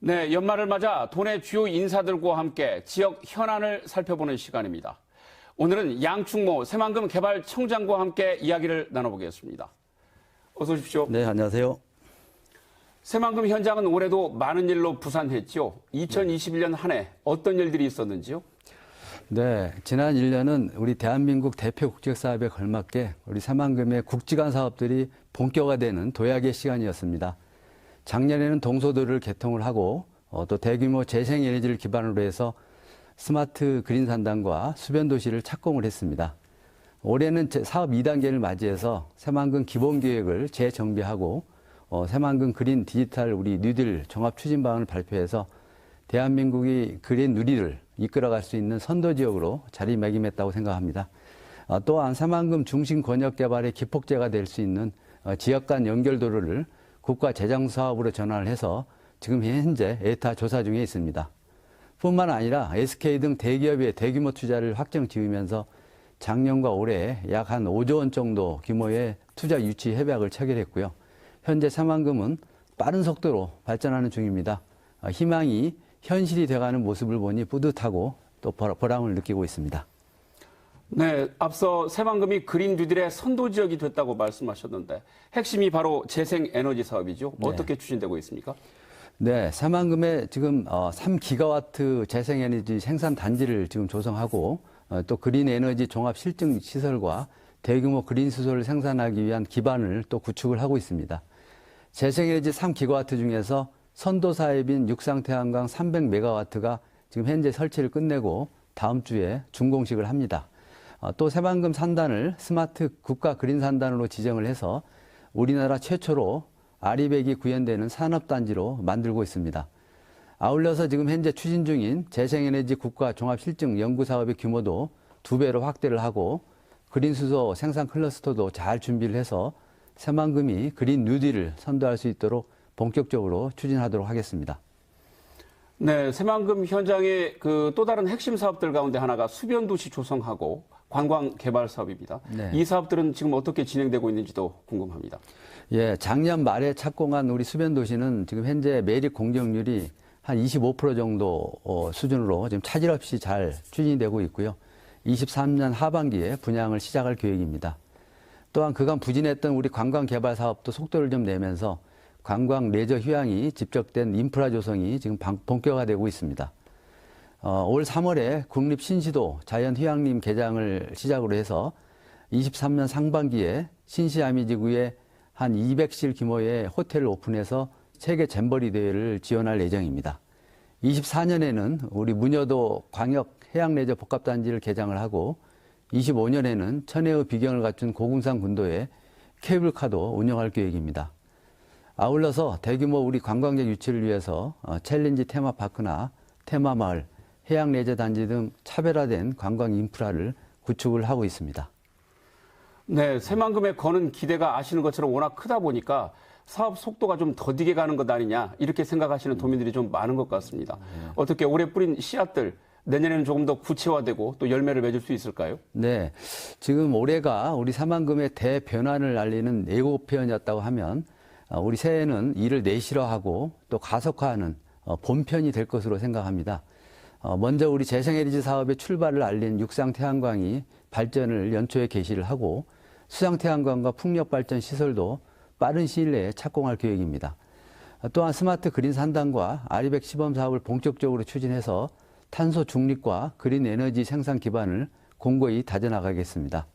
네, 연말을 맞아 도내 주요 인사들과 함께 지역 현안을 살펴보는 시간입니다. 오늘은 양충모 새만금 개발청장과 함께 이야기를 나눠보겠습니다. 어서 오십시오. 네, 안녕하세요. 새만금 현장은 올해도 많은 일로 부산했지요. 2021년 한 해 어떤 일들이 있었는지요? 네, 지난 1년은 우리 대한민국 대표 국책사업에 걸맞게 우리 새만금의 국지간 사업들이 본격화되는 도약의 시간이었습니다. 작년에는 동서도를 개통을 하고 또 대규모 재생에너지를 기반으로 해서 스마트 그린 산단과 수변 도시를 착공을 했습니다. 올해는 사업 2단계를 맞이해서 새만금 기본계획을 재정비하고 새만금 그린 디지털 우리 뉴딜 종합추진방안을 발표해서 대한민국이 그린 누리를 이끌어갈 수 있는 선도지역으로 자리매김했다고 생각합니다. 또한 새만금 중심 권역개발의 기폭제가 될 수 있는 지역 간 연결도로를 국가 재정 사업으로 전환을 해서 지금 현재 에타 조사 중에 있습니다. 뿐만 아니라 SK 등 대기업의 대규모 투자를 확정 지으면서 작년과 올해 약 한 5조 원 정도 규모의 투자 유치 협약을 체결했고요. 현재 새만금은 빠른 속도로 발전하는 중입니다. 희망이 현실이 돼가는 모습을 보니 뿌듯하고 또 보람을 느끼고 있습니다. 네, 앞서 새만금이 그린 뉴딜의 선도 지역이 됐다고 말씀하셨는데 핵심이 바로 재생에너지 사업이죠. 어떻게 추진되고 있습니까? 네, 새만금에 지금 3기가와트 재생에너지 생산 단지를 지금 조성하고 또 그린 에너지 종합 실증 시설과 대규모 그린 수소를 생산하기 위한 기반을 또 구축을 하고 있습니다. 재생에너지 3기가와트 중에서 선도사업인 육상태양광 300메가와트가 지금 현재 설치를 끝내고 다음 주에 준공식을 합니다. 또 새만금 산단을 스마트 국가 그린 산단으로 지정을 해서 우리나라 최초로 아리백이 구현되는 산업단지로 만들고 있습니다. 아울러서 지금 현재 추진 중인 재생에너지 국가 종합실증 연구사업의 규모도 2배로 확대를 하고 그린 수소 생산 클러스터도 잘 준비를 해서 새만금이 그린 뉴딜을 선도할 수 있도록 본격적으로 추진하도록 하겠습니다. 네, 새만금 현장의 또 다른 핵심 사업들 가운데 하나가 수변도시 조성하고 관광 개발 사업입니다. 네. 이 사업들은 지금 어떻게 진행되고 있는지도 궁금합니다. 예, 작년 말에 착공한 우리 수변도시는 지금 현재 매립 공정률이 한 25% 정도 수준으로 지금 차질 없이 잘 추진되고 있고요. 23년 하반기에 분양을 시작할 계획입니다. 또한 그간 부진했던 우리 관광 개발 사업도 속도를 좀 내면서 관광 레저 휴양이 집적된 인프라 조성이 지금 본격화되고 있습니다. 올 3월에 국립 신시도 자연휴양림 개장을 시작으로 해서 23년 상반기에 신시아미지구에 한 200실 규모의 호텔을 오픈해서 세계 잼버리 대회를 지원할 예정입니다. 24년에는 우리 문여도 광역 해양레저 복합단지를 개장을 하고 25년에는 천혜의 비경을 갖춘 고궁산 군도에 케이블카도 운영할 계획입니다. 아울러서 대규모 우리 관광객 유치를 위해서 챌린지 테마파크나 테마마을, 해양레저단지 등 차별화된 관광 인프라를 구축을 하고 있습니다. 네, 새만금에 거는 기대가 아시는 것처럼 워낙 크다 보니까 사업 속도가 좀 더디게 가는 것 아니냐 이렇게 생각하시는 도민들이 좀 많은 것 같습니다. 어떻게 올해 뿌린 씨앗들 내년에는 조금 더 구체화되고 또 열매를 맺을 수 있을까요? 네, 지금 올해가 우리 새만금의 대변환을 알리는 예고편이었다고 하면 우리 새해는 이를 내실화하고 또 가속화하는 본편이 될 것으로 생각합니다. 먼저 우리 재생에너지 사업의 출발을 알린 육상태양광이 발전을 연초에 개시를 하고 수상태양광과 풍력발전 시설도 빠른 시일 내에 착공할 계획입니다. 또한 스마트 그린 산단과 아리백 시범 사업을 본격적으로 추진해서 탄소 중립과 그린 에너지 생산 기반을 공고히 다져나가겠습니다.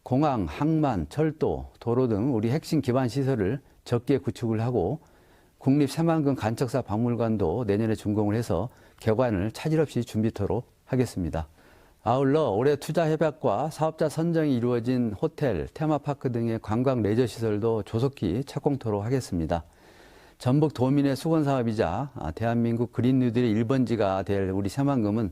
공항, 항만, 철도, 도로 등 우리 핵심 기반 시설을 적기에 구축을 하고 국립 새만금 간척사 박물관도 내년에 준공을 해서 개관을 차질 없이 준비토록 하겠습니다. 아울러 올해 투자 협약과 사업자 선정이 이루어진 호텔, 테마파크 등의 관광 레저 시설도 조속히 착공토록 하겠습니다. 전북 도민의 수건 사업이자 대한민국 그린 뉴딜의 1번지가 될 우리 새만금은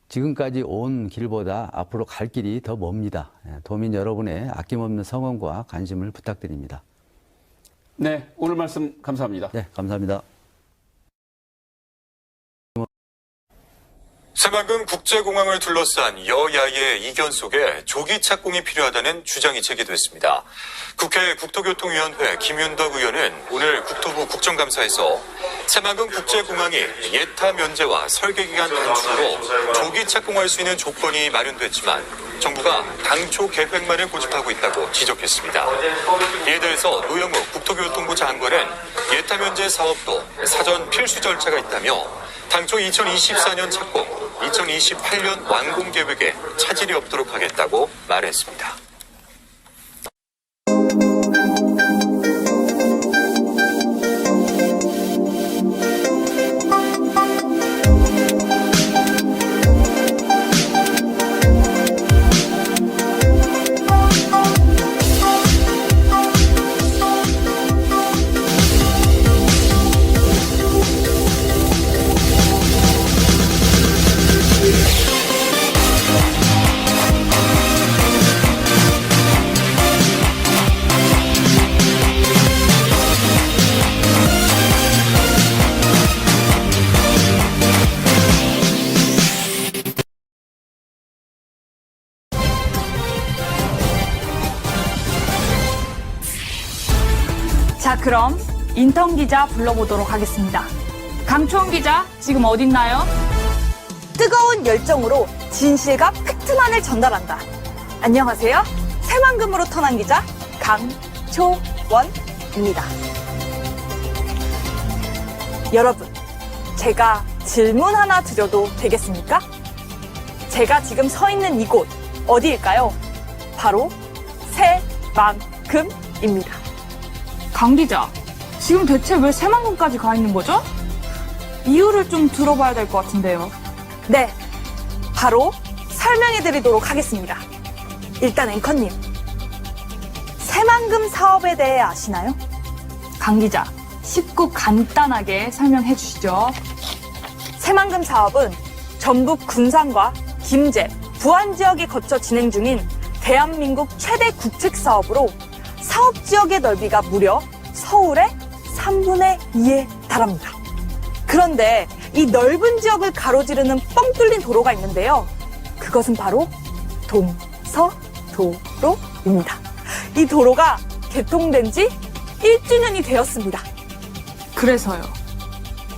지금까지 온 길보다 앞으로 갈 길이 더 멉니다. 도민 여러분의 아낌없는 성원과 관심을 부탁드립니다. 네, 오늘 말씀 감사합니다. 네, 감사합니다. 새만금 국제공항을 둘러싼 여야의 이견 속에 조기 착공이 필요하다는 주장이 제기됐습니다. 국회 국토교통위원회 김윤덕 의원은 오늘 국토부 국정감사에서 새만금 국제공항이 예타 면제와 설계 기간 단축으로 조기 착공할 수 있는 조건이 마련됐지만 정부가 당초 계획만을 고집하고 있다고 지적했습니다. 이에 대해서 노영우 국토교통부 장관은 예타 면제 사업도 사전 필수 절차가 있다며 당초 2024년 착공, 2028년 완공 계획에 차질이 없도록 하겠다고 말했습니다. 자, 그럼 인턴 기자 불러보도록 하겠습니다. 강초원 기자, 지금 어딨나요? 뜨거운 열정으로 진실과 팩트만을 전달한다. 안녕하세요. 새만금으로 터난 기자 강초원입니다. 여러분, 제가 질문 하나 드려도 되겠습니까? 제가 지금 서 있는 이곳 어디일까요? 바로 새만금입니다. 강 기자, 지금 대체 왜 새만금까지 가 있는 거죠? 이유를 좀 들어봐야 될 것 같은데요. 네, 바로 설명해 드리도록 하겠습니다. 일단 앵커님, 새만금 사업에 대해 아시나요? 강 기자, 쉽고 간단하게 설명해 주시죠. 새만금 사업은 전북 군산과 김제, 부안 지역에 거쳐 진행 중인 대한민국 최대 국책 사업으로 사업 지역의 넓이가 무려 서울의 3분의 2에 달합니다. 그런데 이 넓은 지역을 가로지르는 뻥 뚫린 도로가 있는데요. 그것은 바로 동서도로입니다. 이 도로가 개통된 지 1주년이 되었습니다. 그래서요.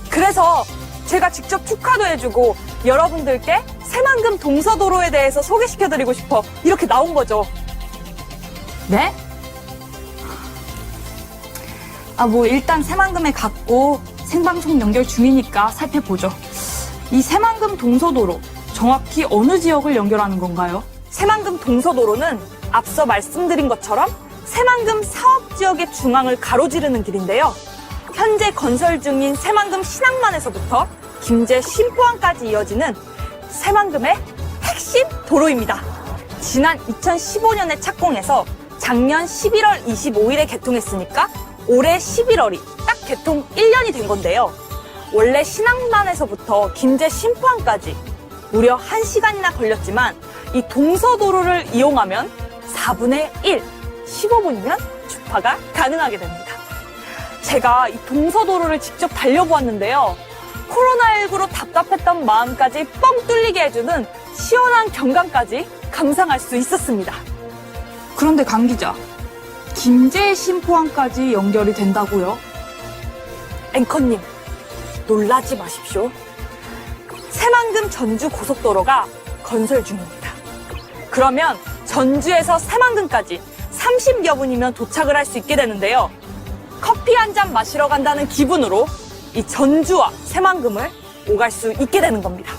그래서 제가 직접 축하도 해주고 여러분들께 새만금 동서도로에 대해서 소개시켜드리고 싶어 이렇게 나온 거죠. 네? 일단 새만금에 갔고 생방송 연결 중이니까 살펴보죠. 이 새만금 동서도로, 정확히 어느 지역을 연결하는 건가요? 새만금 동서도로는 앞서 말씀드린 것처럼 새만금 사업지역의 중앙을 가로지르는 길인데요. 현재 건설 중인 새만금 신항만에서부터 김제 신포항까지 이어지는 새만금의 핵심 도로입니다. 지난 2015년에 착공해서 작년 11월 25일에 개통했으니까 올해 11월이 딱 개통 1년이 된 건데요. 원래 신항만에서부터 김제 신포항까지 무려 1시간이나 걸렸지만 이 동서도로를 이용하면 4분의 1, 15분이면 주파가 가능하게 됩니다. 제가 이 동서도로를 직접 달려보았는데요. 코로나19로 답답했던 마음까지 뻥 뚫리게 해주는 시원한 경관까지 감상할 수 있었습니다. 그런데 강 기자, 김제 신포항까지 연결이 된다고요? 앵커님, 놀라지 마십시오. 새만금 전주 고속도로가 건설 중입니다. 그러면 전주에서 새만금까지 30여 분이면 도착을 할 수 있게 되는데요. 커피 한 잔 마시러 간다는 기분으로 이 전주와 새만금을 오갈 수 있게 되는 겁니다.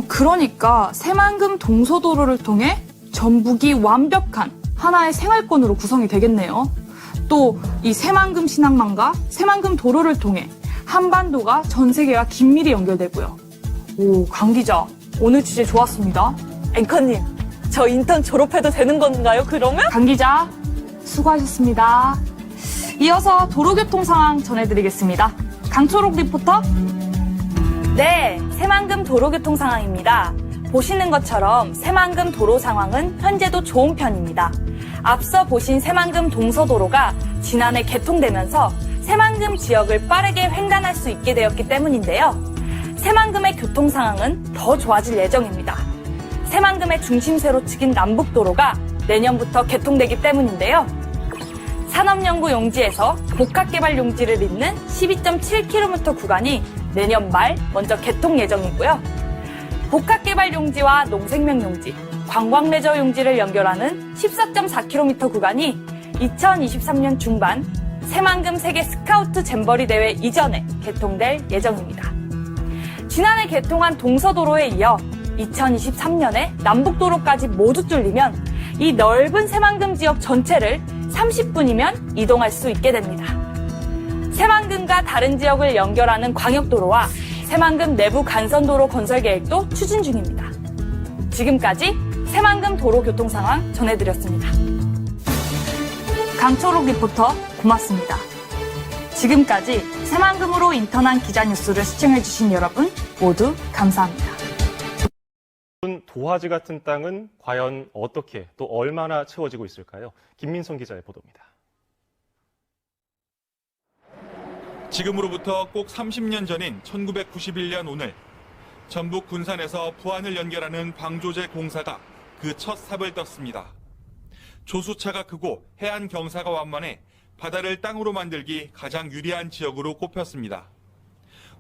그러니까 새만금 동서도로를 통해 전북이 완벽한 하나의 생활권으로 구성이 되겠네요. 또 이 새만금 신항만과 새만금 도로를 통해 한반도가 전 세계와 긴밀히 연결되고요. 오, 강 기자, 오늘 주제 좋았습니다. 앵커님, 저 인턴 졸업해도 되는 건가요, 그러면? 강 기자, 수고하셨습니다. 이어서 도로교통 상황 전해드리겠습니다. 강초록 리포터. 네, 새만금 도로교통 상황입니다. 보시는 것처럼 새만금 도로 상황은 현재도 좋은 편입니다. 앞서 보신 새만금 동서도로가 지난해 개통되면서 새만금 지역을 빠르게 횡단할 수 있게 되었기 때문인데요. 새만금의 교통 상황은 더 좋아질 예정입니다. 새만금의 중심세로 치긴 남북도로가 내년부터 개통되기 때문인데요. 산업연구 용지에서 복합개발 용지를 잇는 12.7km 구간이 내년 말 먼저 개통 예정이고요. 복합개발 용지와 농생명 용지, 관광레저 용지를 연결하는 14.4km 구간이 2023년 중반 새만금 세계 스카우트 잼버리 대회 이전에 개통될 예정입니다. 지난해 개통한 동서도로에 이어 2023년에 남북도로까지 모두 뚫리면 이 넓은 새만금 지역 전체를 30분이면 이동할 수 있게 됩니다. 새만금과 다른 지역을 연결하는 광역도로와 새만금 내부 간선도로 건설 계획도 추진 중입니다. 지금까지 새만금 도로 교통 상황 전해드렸습니다. 강초록 리포터 고맙습니다. 지금까지 새만금으로 인턴한 기자뉴스를 시청해주신 여러분 모두 감사합니다. 도화지 같은 땅은 과연 어떻게 또 얼마나 채워지고 있을까요? 김민성 기자의 보도입니다. 지금으로부터 꼭 30년 전인 1991년 오늘 전북 군산에서 부안을 연결하는 방조제 공사가 그 첫 삽을 떴습니다. 조수차가 크고 해안 경사가 완만해 바다를 땅으로 만들기 가장 유리한 지역으로 꼽혔습니다.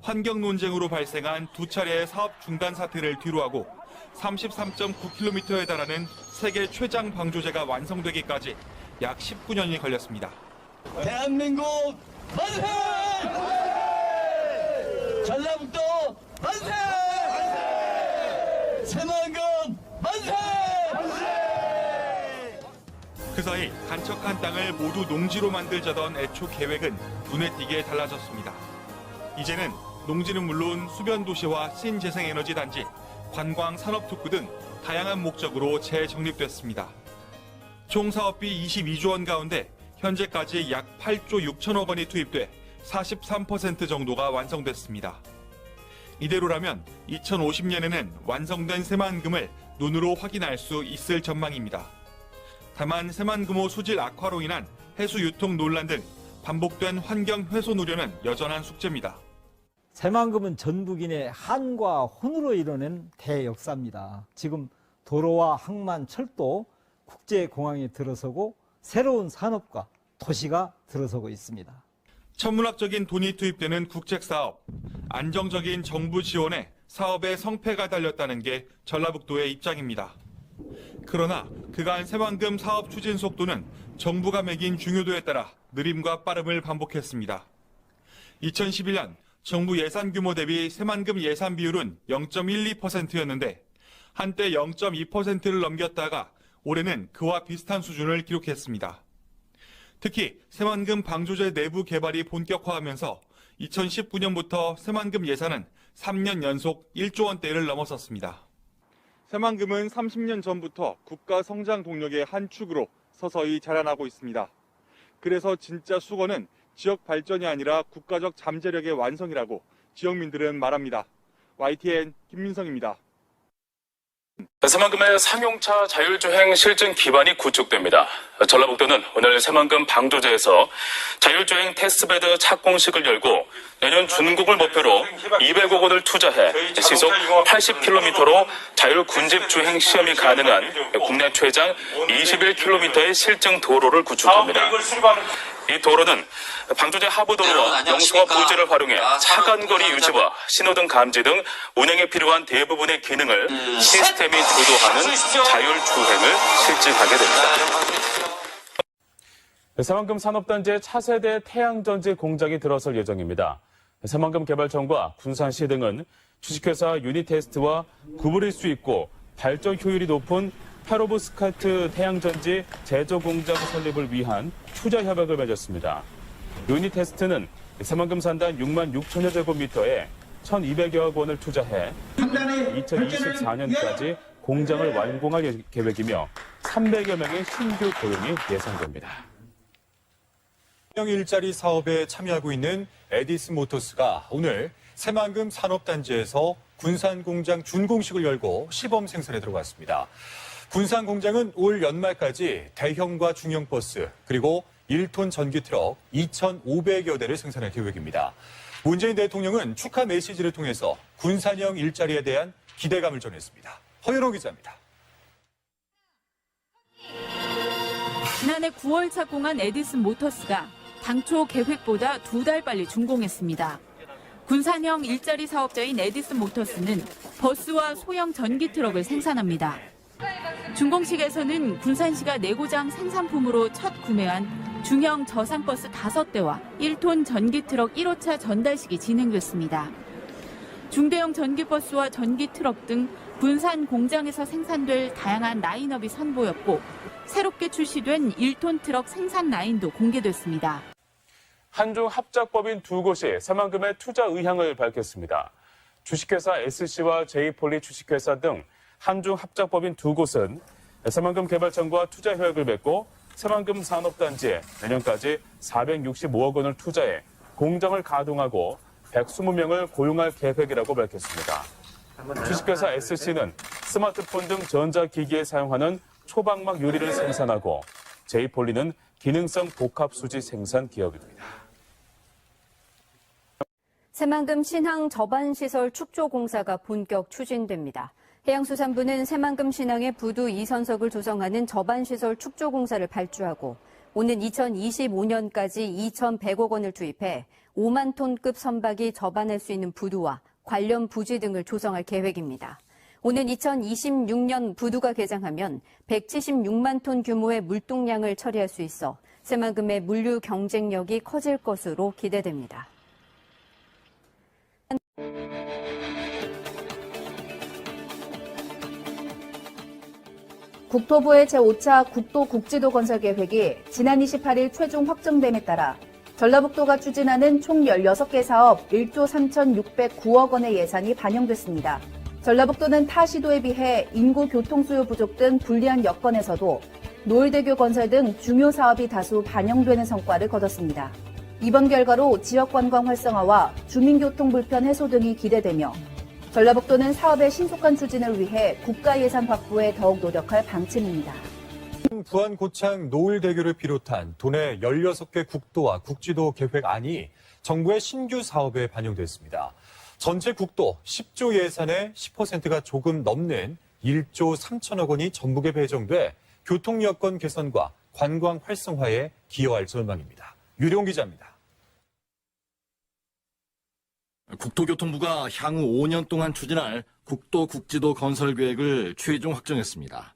환경 논쟁으로 발생한 두 차례의 사업 중단 사태를 뒤로하고 33.9km에 달하는 세계 최장 방조제가 완성되기까지 약 19년이 걸렸습니다. 대한민국 만세! 전라북도 만세! 새만금 만세! 그 사이 간척한 땅을 모두 농지로 만들자던 애초 계획은 눈에 띄게 달라졌습니다. 이제는 농지는 물론 수변도시와 신재생에너지 단지, 관광 산업특구 등 다양한 목적으로 재정립됐습니다. 총 사업비 22조 원 가운데 현재까지 약 8조 6천억 원이 투입돼 43% 정도가 완성됐습니다. 이대로라면 2050년에는 완성된 새만금을 눈으로 확인할 수 있을 전망입니다. 다만 새만금호 수질 악화로 인한 해수 유통 논란 등 반복된 환경 훼손 우려는 여전한 숙제입니다. 새만금은 전북인의 한과 혼으로 이뤄낸 대역사입니다. 지금 도로와 항만, 철도, 국제공항이 들어서고 새로운 산업과 도시가 들어서고 있습니다. 천문학적인 돈이 투입되는 국책사업, 안정적인 정부 지원에 사업의 성패가 달렸다는 게 전라북도의 입장입니다. 그러나 그간 새만금 사업 추진 속도는 정부가 매긴 중요도에 따라 느림과 빠름을 반복했습니다. 2011년 정부 예산 규모 대비 새만금 예산 비율은 0.12%였는데 한때 0.2%를 넘겼다가 올해는 그와 비슷한 수준을 기록했습니다. 특히 새만금 방조제 내부 개발이 본격화하면서 2019년부터 새만금 예산은 3년 연속 1조 원대를 넘어섰습니다. 새만금은 30년 전부터 국가 성장 동력의 한 축으로 서서히 자라나고 있습니다. 그래서 진짜 수건은 지역 발전이 아니라 국가적 잠재력의 완성이라고 지역민들은 말합니다. YTN 김민성입니다. 새만금의 상용차 자율주행 실증 기반이 구축됩니다. 전라북도는 오늘 새만금 방조제에서 자율주행 테스트베드 착공식을 열고 내년 준공을 목표로 200억 원을 투자해 시속 80km로 자율군집주행 시험이 가능한 국내 최장 21km의 실증 도로를 구축합니다. 이 도로는 방조제 하부도로와 영수와 부지를 활용해 차간거리 유지와 신호등 감지 등 운행에 필요한 대부분의 기능을 시스템이 주도하는 자율주행을 실증하게 됩니다. 새만금 산업단지의 차세대 태양전지 공장이 들어설 예정입니다. 새만금 개발청과 군산시 등은 주식회사 유니테스트와 구부릴 수 있고 발전 효율이 높은 페로브스카트 태양전지 제조 공장 설립을 위한 투자 협약을 맺었습니다. 유니테스트는 새만금 산단 6만 6천여 제곱미터에 1,200여억 원을 투자해 2024년까지 공장을 완공할 계획이며 300여 명의 신규 고용이 예상됩니다. 일자리 사업에 참여하고 있는 에디스 모터스가 오늘 새만금 산업단지에서 군산 공장 준공식을 열고 시범 생산에 들어갔습니다. 군산 공장은 올 연말까지 대형과 중형 버스 그리고 1톤 전기 트럭 2,500여 대를 생산할 계획입니다. 문재인 대통령은 축하 메시지를 통해서 군산형 일자리에 대한 기대감을 전했습니다. 허윤호 기자입니다. 지난해 9월 착공한 에디슨 모터스가 당초 계획보다 2달 빨리 준공했습니다. 군산형 일자리 사업자인 에디슨 모터스는 버스와 소형 전기 트럭을 생산합니다. 준공식에서는 군산시가 내고장 생산품으로 첫 구매한 중형 저상버스 5대와 1톤 전기 트럭 1호차 전달식이 진행됐습니다. 중대형 전기버스와 전기 트럭 등 군산 공장에서 생산될 다양한 라인업이 선보였고 새롭게 출시된 1톤 트럭 생산 라인도 공개됐습니다. 한중 합작법인 두 곳이 새만금의 투자 의향을 밝혔습니다. 주식회사 SC와 제이폴리 주식회사 등 한중 합작법인 두 곳은 새만금 개발청과 투자 협약을 맺고 새만금 산업단지에 내년까지 465억 원을 투자해 공장을 가동하고 120명을 고용할 계획이라고 밝혔습니다. 주식회사 SC는 스마트폰 등 전자기기에 사용하는 초방막 유리를 생산하고 제이폴리는 기능성 복합수지 생산 기업입니다. 새만금 신항 저반시설 축조 공사가 본격 추진됩니다. 해양수산부는 새만금 신항의 부두 2선석을 조성하는 저반시설 축조 공사를 발주하고 오는 2025년까지 2,100억 원을 투입해 5만 톤급 선박이 접안할 수 있는 부두와 관련 부지 등을 조성할 계획입니다. 오는 2026년 부두가 개장하면 176만 톤 규모의 물동량을 처리할 수 있어 새만금의 물류 경쟁력이 커질 것으로 기대됩니다. 국토부의 제5차 국도국지도 건설 계획이 지난 28일 최종 확정됨에 따라 전라북도가 추진하는 총 16개 사업 1조 3,609억 원의 예산이 반영됐습니다. 전라북도는 타 시도에 비해 인구 교통 수요 부족 등 불리한 여건에서도 노을대교 건설 등 중요 사업이 다수 반영되는 성과를 거뒀습니다. 이번 결과로 지역 관광 활성화와 주민교통 불편 해소 등이 기대되며 전라북도는 사업의 신속한 추진을 위해 국가 예산 확보에 더욱 노력할 방침입니다. 부안 고창 노을대교를 비롯한 도내 16개 국도와 국지도 계획안이 정부의 신규 사업에 반영됐습니다. 전체 국도 10조 예산의 10%가 조금 넘는 1조 3천억 원이 전북에 배정돼 교통 여건 개선과 관광 활성화에 기여할 전망입니다. 유룡 기자입니다. 국토교통부가 향후 5년 동안 추진할 국도 국지도 건설 계획을 최종 확정했습니다.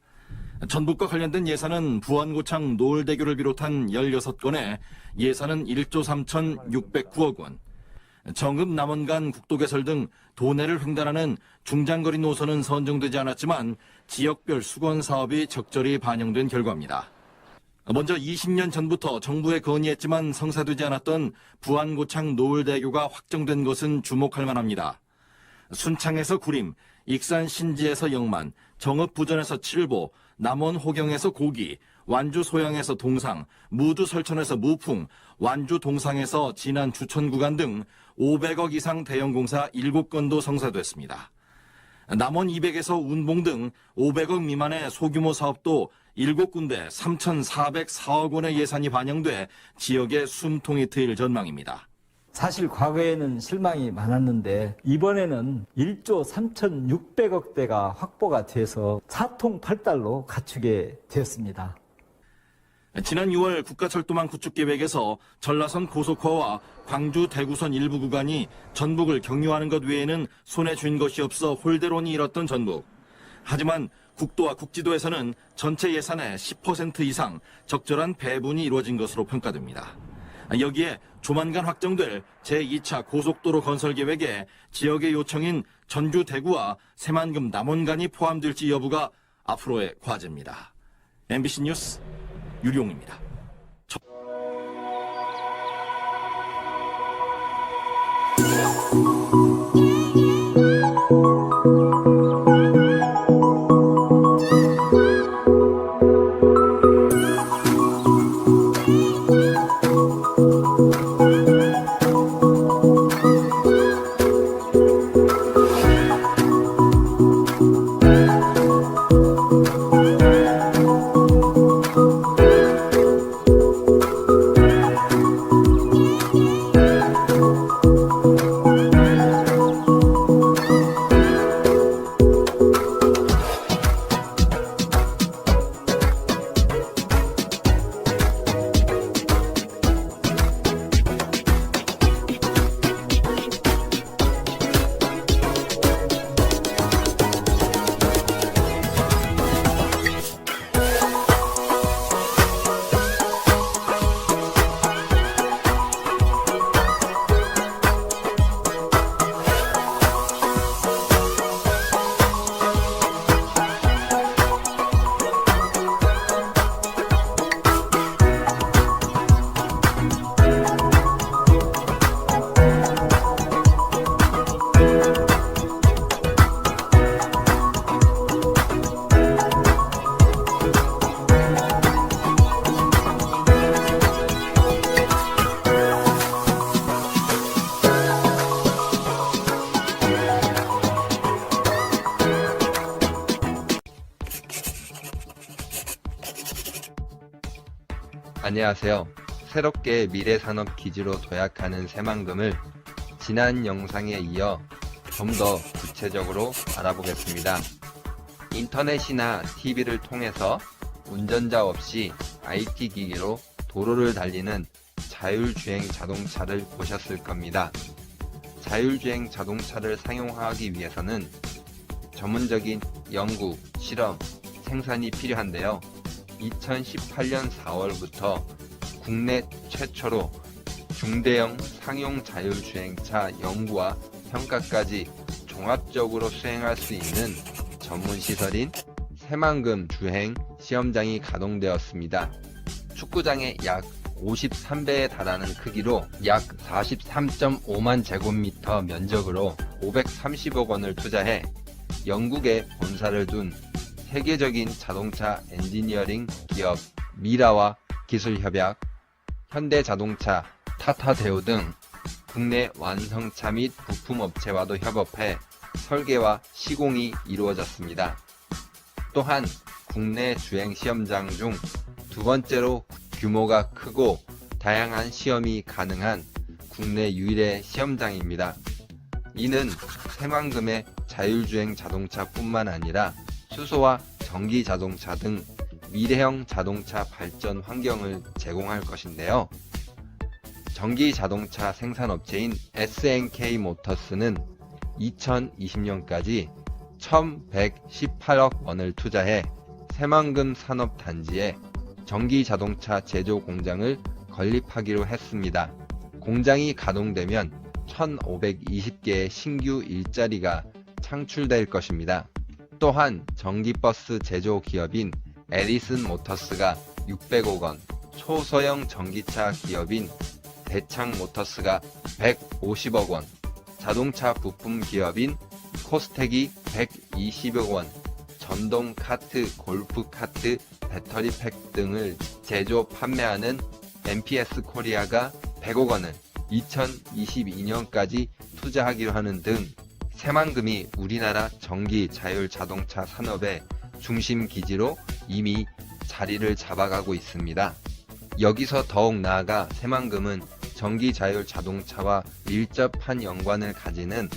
전북과 관련된 예산은 부안고창 노을대교를 비롯한 16건에 예산은 1조 3,609억 원, 정읍 남원간 국도 개설 등 도내를 횡단하는 중장거리 노선은 선정되지 않았지만 지역별 수건 사업이 적절히 반영된 결과입니다. 먼저 20년 전부터 정부에 건의했지만 성사되지 않았던 부안고창 노을대교가 확정된 것은 주목할 만합니다. 순창에서 구림, 익산 신지에서 영만, 정읍 부전에서 칠보, 남원 호경에서 고기, 완주 소양에서 동상, 무주 설천에서 무풍, 완주 동상에서 진안 주천 구간 등 500억 이상 대형 공사 7건도 성사됐습니다. 남원 200에서 운봉 등 500억 미만의 소규모 사업도 7군데 3,404억 원의 예산이 반영돼 지역의 숨통이 트일 전망입니다. 사실 과거에는 실망이 많았는데 이번에는 1조 3,600억대가 확보가 돼서 사통팔달로 갖추게 되었습니다. 지난 6월 국가철도망 구축 계획에서 전라선 고속화와 광주 대구선 일부 구간이 전북을 경유하는 것 외에는 손에 쥔 것이 없어 홀대론이 일었던 전북. 하지만 국도와 국지도에서는 전체 예산의 10% 이상 적절한 배분이 이루어진 것으로 평가됩니다. 여기에 조만간 확정될 제2차 고속도로 건설 계획에 지역의 요청인 전주 대구와 새만금 남원간이 포함될지 여부가 앞으로의 과제입니다. MBC 뉴스 유룡입니다. 안녕하세요. 새롭게 미래산업기지로 도약하는 새만금을 지난 영상에 이어 좀 더 구체적으로 알아보겠습니다. 인터넷이나 TV를 통해서 운전자 없이 IT 기기로 도로를 달리는 자율주행 자동차를 보셨을 겁니다. 자율주행 자동차를 사용하기 위해서는 전문적인 연구, 실험, 생산이 필요한데요. 2018년 4월부터 국내 최초로 중대형 상용 자율주행차 연구와 평가까지 종합적으로 수행할 수 있는 전문시설인 새만금 주행 시험장이 가동되었습니다. 축구장의 약 53배에 달하는 크기로 약 43.5만 제곱미터 면적으로 530억 원을 투자해 영국에 본사를 둔 세계적인 자동차 엔지니어링 기업 미라와 기술협약, 현대자동차, 타타대우 등 국내 완성차 및 부품업체와도 협업해 설계와 시공이 이루어졌습니다. 또한 국내 주행 시험장 중 두 번째로 규모가 크고 다양한 시험이 가능한 국내 유일의 시험장입니다. 이는 새만금의 자율주행 자동차뿐만 아니라 수소와 전기 자동차 등 미래형 자동차 발전 환경을 제공할 것인데요. 전기 자동차 생산업체인 SNK 모터스는 2020년까지 1,118억 원을 투자해 새만금 산업단지에 전기 자동차 제조 공장을 건립하기로 했습니다. 공장이 가동되면 1,520개의 신규 일자리가 창출될 것입니다. 또한 전기버스 제조 기업인 에디슨 모터스가 600억 원, 초소형 전기차 기업인 대창 모터스가 150억 원, 자동차 부품 기업인 코스텍이 120억 원, 전동 카트, 골프 카트, 배터리 팩 등을 제조 판매하는 MPS 코리아가 100억 원을 2022년까지 투자하기로 하는 등 새만금이 우리나라 전기 자율 자동차 산업의 중심 기지로 이미 자리를 잡아가고 있습니다. 여기서 더욱 나아가 새만금은 전기 자율 자동차와 밀접한 연관을 가지는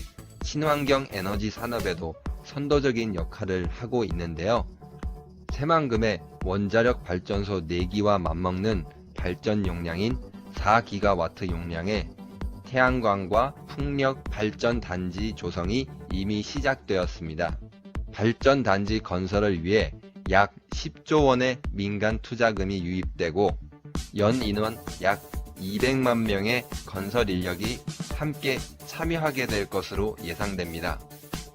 친환경 에너지 산업에도 선도적인 역할을 하고 있는데요. 새만금의 원자력 발전소 4기와 맞먹는 발전 용량인 4기가와트 용량의 태양광과 풍력 발전 단지 조성이 이미 시작되었습니다. 발전 단지 건설을 위해 약 10조 원의 민간 투자금이 유입되고 연 인원 약 200만 명의 건설 인력이 함께 참여하게 될 것으로 예상됩니다.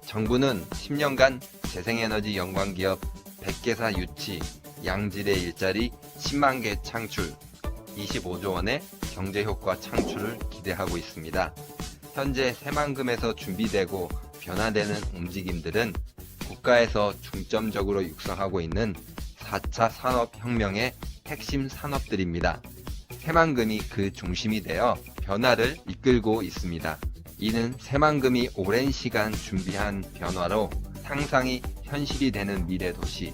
정부는 10년간 재생에너지 연관기업 100개사 유치, 양질의 일자리 10만 개 창출, 25조 원의 경제효과 창출을 기대하고 있습니다. 현재 새만금에서 준비되고 변화되는 움직임들은 국가에서 중점적으로 육성하고 있는 4차 산업혁명의 핵심 산업들입니다. 새만금이 그 중심이 되어 변화를 이끌고 있습니다. 이는 새만금이 오랜 시간 준비한 변화로 상상이 현실이 되는 미래 도시,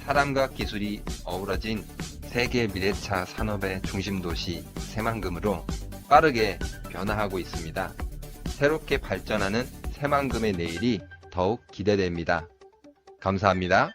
사람과 기술이 어우러진 세계 미래차 산업의 중심 도시 새만금으로 빠르게 변화하고 있습니다. 새롭게 발전하는 새만금의 내일이 더욱 기대됩니다. 감사합니다.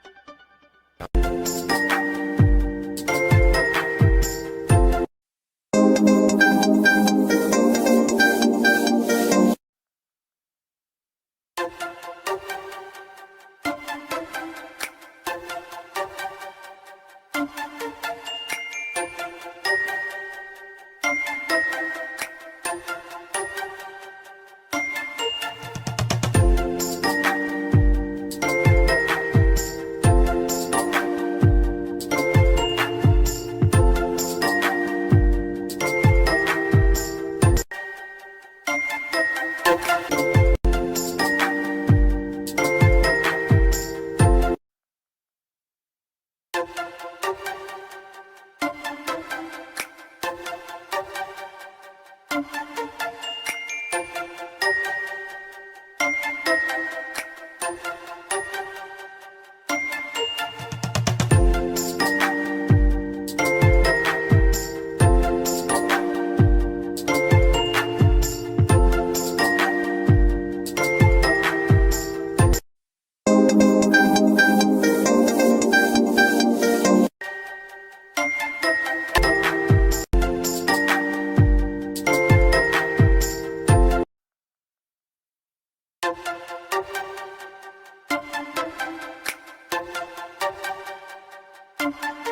있습니다.